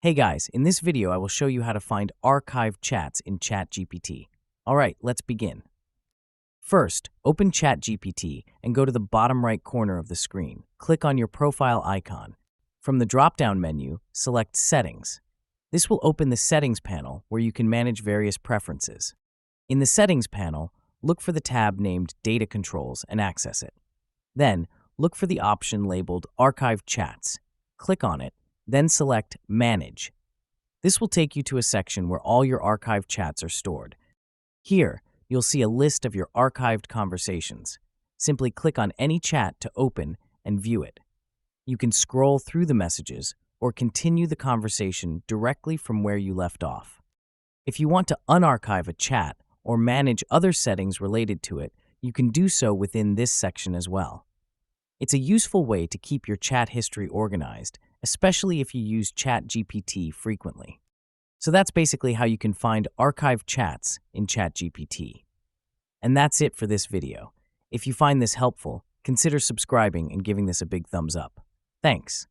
Hey guys, in this video I will show you how to find archived chats in ChatGPT. Alright, let's begin. First, open ChatGPT and go to the bottom right corner of the screen. Click on your profile icon. From the drop-down menu, select Settings. This will open the Settings panel where you can manage various preferences. In the Settings panel, look for the tab named Data Controls and access it. Then, look for the option labeled Archived Chats. Click on it, then select Manage. This will take you to a section where all your archived chats are stored. Here, you'll see a list of your archived conversations. Simply click on any chat to open and view it. You can scroll through the messages or continue the conversation directly from where you left off. If you want to unarchive a chat or manage other settings related to it, you can do so within this section as well. It's a useful way to keep your chat history organized, especially if you use ChatGPT frequently. So that's basically how you can find archived chats in ChatGPT. And that's it for this video. If you find this helpful, consider subscribing and giving this a big thumbs up. Thanks.